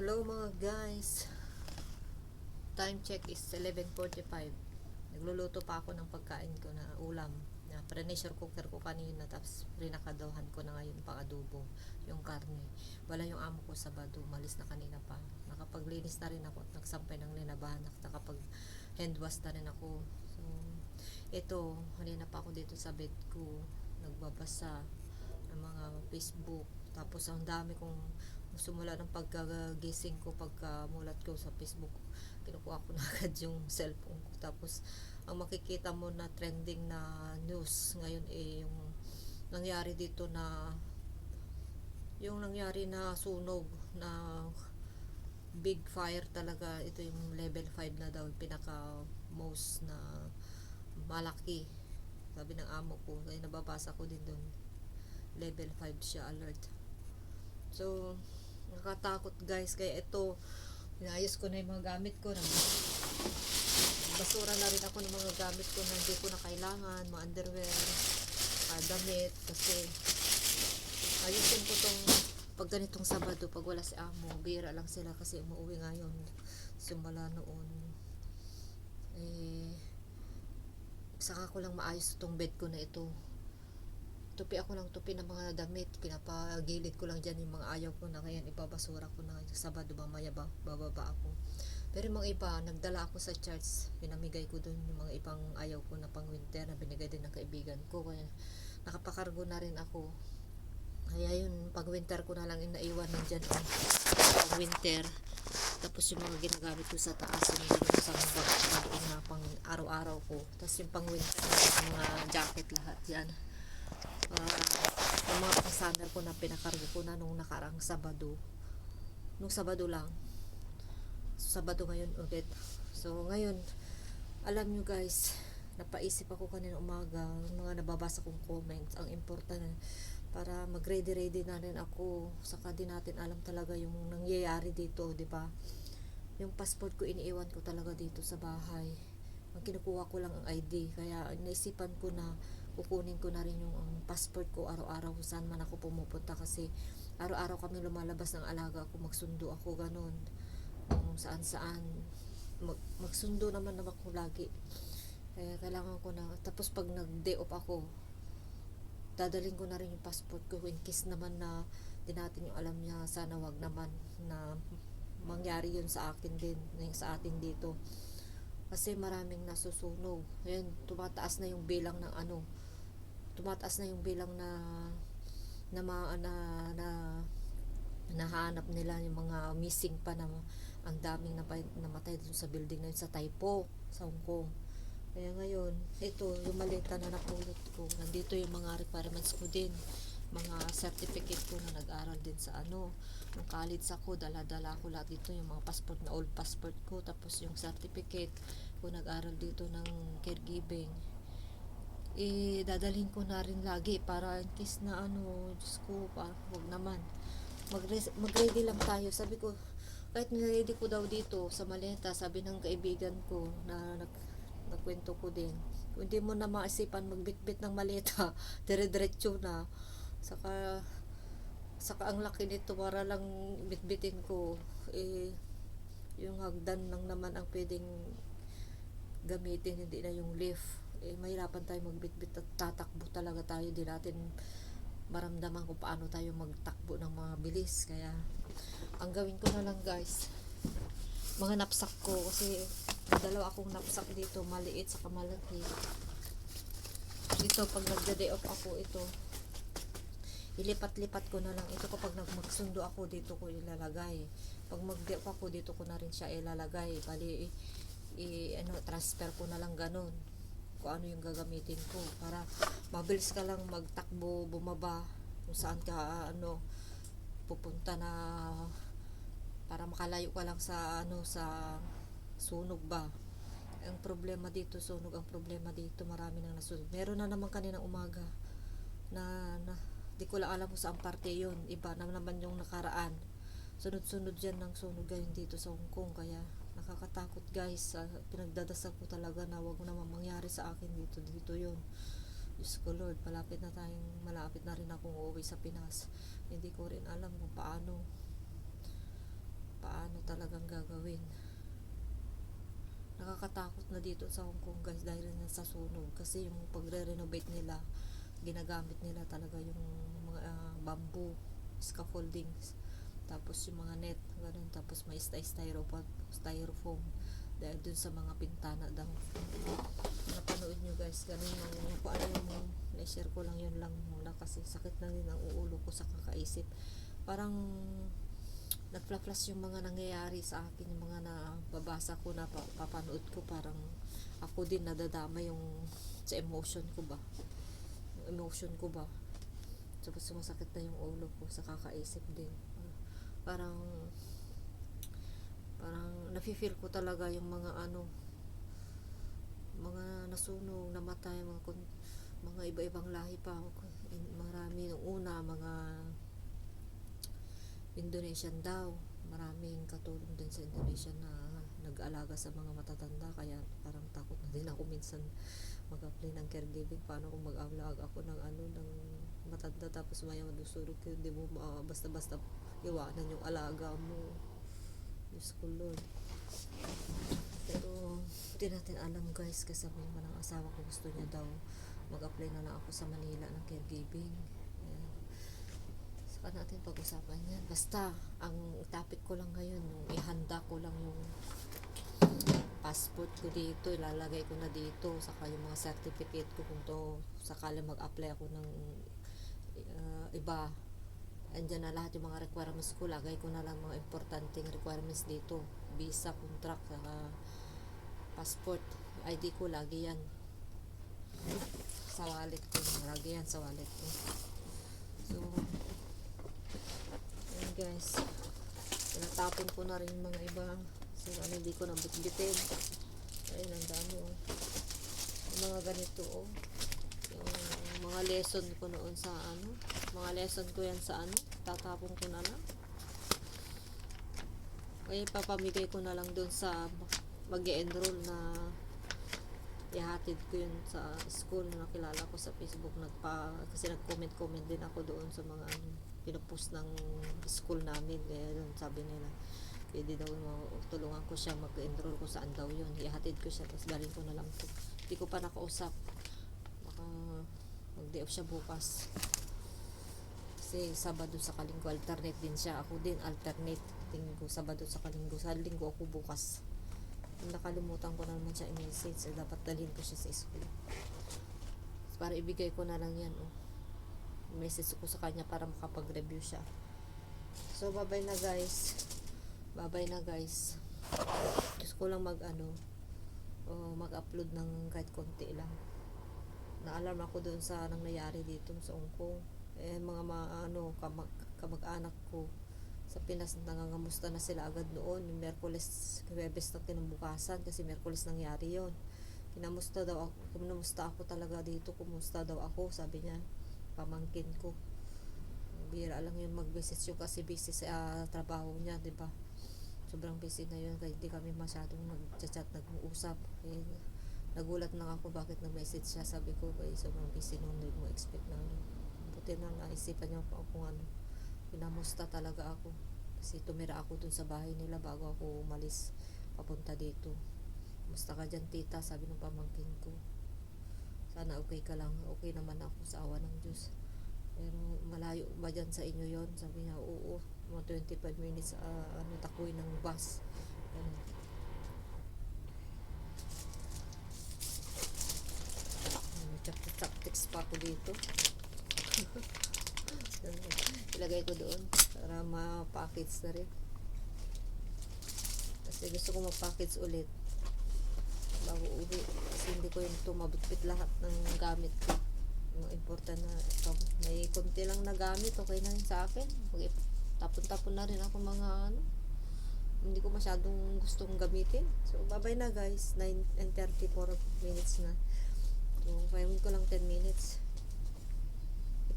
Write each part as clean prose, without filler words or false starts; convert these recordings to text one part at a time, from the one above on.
Hello mga guys. Time check is 11:45. Nagluluto pa ako ng pagkain ko na ulam. Na pressure cooker ko kanina, tapos rinakadahan ko na ngayon pang adobo yung karne. Wala yung amo ko Sabado, malis na kanina pa. Nakapaglinis na rin ako at nagsampay ng linabahan at nakapag hand wash na rin ako. So, ito, kanina pa ako dito sa bed ko, nagbabasa ng mga Facebook. Tapos ang dami kong sumula ng pagkagising ko, pagkamulat ko sa Facebook, kinukuha ko na agad yung cellphone ko. Tapos ang makikita mo na trending na news ngayon yung nangyari dito na yung nangyari na sunog na big fire talaga. Ito yung level 5 na daw, pinaka most na malaki, sabi ng amo ko. Kaya nababasa ko din doon, level 5 siya, alert. So nakatakot guys. Kaya ito, inayos ko na yung mga gamit ko, basura na rin ako ng mga gamit ko na hindi ko na kailangan, mga underwear, damit, kasi ayusin ko tong pag ganitong Sabado, pag wala si amo. Bira lang sila kasi umuwi ngayon, simula noon. Saka ko lang maayos itong bed ko na ito. Tupi ako ng tupi ng mga damit, pinapagilid ko lang dyan yung mga ayaw ko na, kaya ibabasura ko na Sabado, mamaya bababa ako. Pero yung mga iba, nagdala ako sa church, pinamigay ko dun yung mga ibang ayaw ko na pang winter na binigay din ng kaibigan ko, kaya nakapakargo na rin ako. Kaya yun, pag winter ko na lang yung naiwan nandyan pang winter. Tapos yung mga ginagamit ko sa taas, yung sa bag na pang araw-araw ko. Tapos yung pang winter na yung mga jacket, lahat yan. Yung mga pang-summer ko na pinakargo ko na nung nakarang Sabado. Nung Sabado lang. Sabado ngayon ulit. So ngayon, alam nyo guys, napaisip ako kanina umaga, mga nababasa kong comments, ang important para mag-ready na rin ako. Saka din natin alam talaga yung nangyayari dito, di ba? Yung passport ko iniiwan ko talaga dito sa bahay. Ang kinukuha ko lang ang ID, kaya naisipan ko na kukunin ko na rin yung passport ko araw-araw kung saan man ako pumupunta, kasi araw-araw kami lumalabas ng alaga ko, magsundo ako ganun, kung saan-saan magsundo naman ako lagi. Kaya kailangan ko na, tapos pag nag-day off ako, dadaling ko na rin yung passport ko in case naman na di natin yung alam niya. Sana wag naman na mangyari yun sa akin din, sa atin dito, kasi maraming nasusunog. Ayan, tumataas na yung bilang ng tumataas na yung bilang na nahanap nila, yung mga missing pa na ang daming namatay dun sa building na yun sa Taipo, sa Hong Kong. Kaya ngayon, ito yung malita na napulot ko, nandito yung mga requirements ko din, mga certificate ko na nag-aral din sa nung college ako, dala-dala ko lahat dito, yung mga passport na old passport ko, tapos yung certificate ko nag-aral dito ng caregiving, dadalhin ko na rin lagi para in case na Diyos ko, wag naman, mag-ready lang tayo. Sabi ko, kahit niready ko daw dito sa maleta, sabi ng kaibigan ko na nagkwento ko din, kung hindi mo na maisipan magbitbit ng maleta, dire-diretso na. Saka ang laki nito para lang bitbitin ko, yung hagdan lang naman ang pwedeng gamitin, hindi na yung lift. Mahirapan tayo magbitbit at tatakbo talaga tayo, di natin maramdaman kung paano tayo magtakbo ng mga bilis. Kaya ang gawin ko na lang guys, mga knapsack ko, kasi dalawa akong knapsack dito, maliit saka malaki. Ito pag nagda-day off ako, ito ilipat-lipat ko na lang ito. Kapag magsundo ako, dito ko ilalagay. Pag mag-day off ako, dito ko na rin siya ilalagay. Bali transfer ko na lang ganun kung ano yung gagamitin ko, para mabilis ka lang magtakbo, bumaba kung saan ka pupunta, na para makalayo ka lang sa sa sunog ba. Ang problema dito, sunog ang problema dito, marami nang nasunog. Meron na naman kaninang umaga na di ko lang alam kung saan parte yun, iba na naman yung nakaraan. Sunod-sunod yan ng sunog ngayon dito sa Hong Kong. Kaya nakakatakot guys. Pinagdadasal ko talaga na wag naman mangyari sa akin dito yun. Diyos ko Lord, malapit na rin akong uuwi sa Pinas. Hindi ko rin alam kung paano talagang gagawin. Nakakatakot na dito sa Hong Kong guys dahil na sa sunog, kasi yung pagre-renovate nila, ginagamit nila talaga yung mga bamboo scaffoldings, tapos yung mga net ganun, tapos may styrofoam dahil dun sa mga pintana daw. Napanood nyo guys, ganun yung kung ano yung na-share ko lang, yun lang muna kasi sakit na din ang uulo ko sa kakaisip. Parang nagfla-flash yung mga nangyayari sa akin, yung mga nababasa ko na papanood ko, parang ako din nadadama yung sa emotion ko ba, tapos sumasakit na yung ulo ko sa kakaisip din. Parang nafe-feel ko talaga yung mga mga nasunog, namatay, mga iba-ibang lahi pa. Marami nung una, mga Indonesian daw, maraming katulong din sa Indonesia na nag-aalaga sa mga matatanda, kaya parang takot na din ako minsan mag-apply ng caregiving. Paano kung mag-alaga ako ng ng matanda, tapos maya madusurog ko, hindi mo basta-basta iwanan yung alaga mo. Diyos ko Lord. Pero hindi natin alam guys, kasi sabi naman ng asawa ko, gusto niya daw mag-apply na lang ako sa Manila ng caregiving. Saka natin pag-usapan yan. Basta ang topic ko lang ngayon, yung ihanda ko lang yung passport ko dito, ilalagay ko na dito, saka yung mga certificate ko kung to sakali mag-apply ako ng iba. Andyan na lahat yung mga requirements ko, lagay ko na lang mga importanteng requirements dito, visa, contract, saka passport. ID ko lagi yan sa wallet ko, so yun guys, tinatapon ko na rin yung mga iba, so hindi ko na bitbitin. Ayun, ang dami yung mga ganito yung mga lesson ko noon sa mga lesson ko yan sa tatapon ko na lang. Kaya papamigay ko na lang doon sa mag-e-enroll na ihatid ko yun sa school na nakilala ko sa Facebook. Kasi nag-comment din ako doon sa mga pinopost ng school namin. Kaya doon sabi nila, pwede daw tulungan ko siya mag-enroll ko saan daw yun. Ihatid ko siya, tapos galing ko na lang to. Hindi ko pa nakausap. Baka mag-day off siya bukas. Kasi Sabado sa Kalinggo, alternate din siya. Ako din, alternate. Linggo, Sabado sa Kalinggo. Sa Linggo ako bukas. Nakalimutan ko na naman siya i-message. Dapat dalhin ko siya sa school. Para ibigay ko na lang yan. Message ko sa kanya para makapag-review siya. So, bye-bye na guys. Gusto ko lang mag-upload ng kahit konti lang. Naalarm ako doon sa nangyayari dito sa Hong Kong. Mga kamag-anak ko sa Pinas, nangangamusta na sila agad noon. Yung Miyerkules, Huwebes na kinabukasan, kasi Miyerkules nangyari yon. Kinamusta ako talaga dito. Kumusta daw ako, sabi niya, pamangkin ko. Bira lang yun mag-visit yun, kasi busy sa trabaho niya, diba? Sobrang busy na yun, kaya hindi kami masyadong nag-chat, nag-uusap. Nagulat lang ako bakit nag-message siya. Sabi ko, sobrang busy nung hindi mo expect na buti na naisipan niya kung pinamusta talaga ako, kasi tumira ako dun sa bahay nila bago ako umalis papunta dito. Musta ka dyan tita, sabi ng pamangkin ko. Sana okay ka lang. Okay naman ako sa awa ng Diyos. Pero malayo ba dyan sa inyo yon? Sabi niya, oo, mga 25 minutes takoy ng bus. Chaptics pa ako dito. Ilagay ko doon para ma-package na rin, kasi gusto ko ma-package ulit bago uwi, kasi hindi ko yung tumabitbit lahat ng gamit ko. Yung important na may konti lang na gamit, okay na rin sa akin. Tapon-tapon na rin ako mga hindi ko masyadong gustong gamitin. So bye bye na guys, 9:34 minutes na. So payamin ko lang 10 minutes.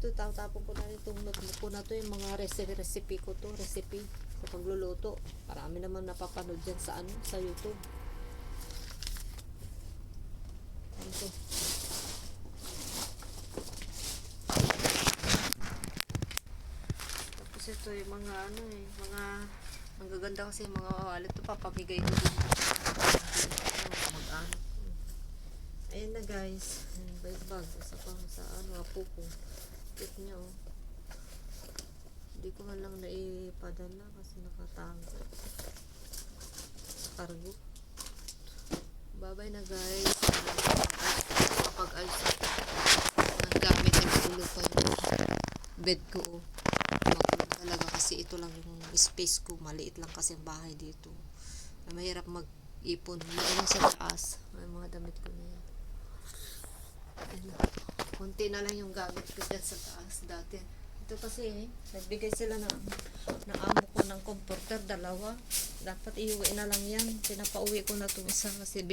Ito, tapon ko na rin itong notebook ko na to, yung mga recipe ko to, recipe sa pagluluto. Marami naman napapanood dyan sa sa YouTube. Ito. Tapos ito yung mga mga ang gaganda maganda kasi yung mga wallet to, papamigay ko din. Mag-ano. Ayan na guys. Bag. Isa pa sa ano, apo ko. Cute niya oh. Hindi ko man lang naipadala kasi nakatago. Cargo. Bye-bye na guys. Kapag-ayos ako. Naggamit yung ulo pa yung bed ko oh. Magulo talaga kasi ito lang yung space ko. Maliit lang kasi ang bahay dito. Mahirap mag-ipon. May sa taas. May mga damit ko na yan. Ayun. Kunti na lang yung gamit ko dyan sa taas dati. Ito kasi nagbigay sila ng amo ko ng comforter, 2. Dapat iuwi na lang yan. Pinapauwi ko na itong isa kasi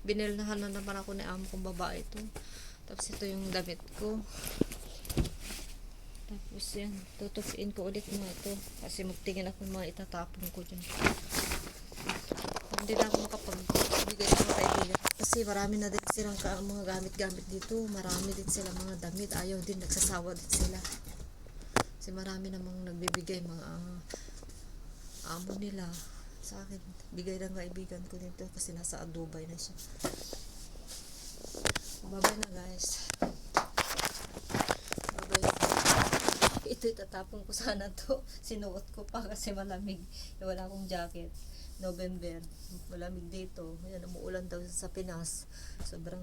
binilnahan na naman ako ni amo kong babae ito. Tapos ito yung damit ko. Tapos yan, tutupiin ko ulit mga ito. Kasi magtingin ako mga itatapon ko dyan. Hindi na ako makapagbigay ng kaibigan. Kasi marami na din silang mga gamit-gamit dito. Marami din sila mga damit. Ayaw din, nagsasawa din sila. Kasi marami namang nagbibigay mga amo nila sa akin. Bigay ng kaibigan ko dito kasi nasa Dubai na siya. Bye-bye na guys. Ito itatapon ko sana to. Sinuot ko pa kasi malamig. Wala akong jacket. November. Malamig dito. Yan, umuulan daw sa Pinas. Sobrang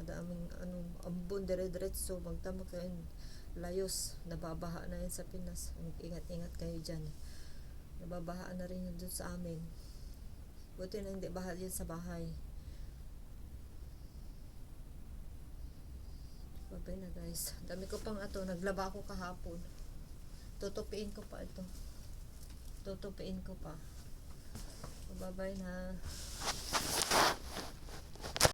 madaming ambon dire-diretso. Magdamag kayo. Layos. Nababaha na yan sa Pinas. Ingat-ingat kayo dyan. Nababaha na rin yun dun sa amin. Buti na hindi baha yan sa bahay. Bye na guys. Dami ko pang naglaba ako kahapon. Tutupiin ko pa ito. Tutupiin ko pa. Bye na.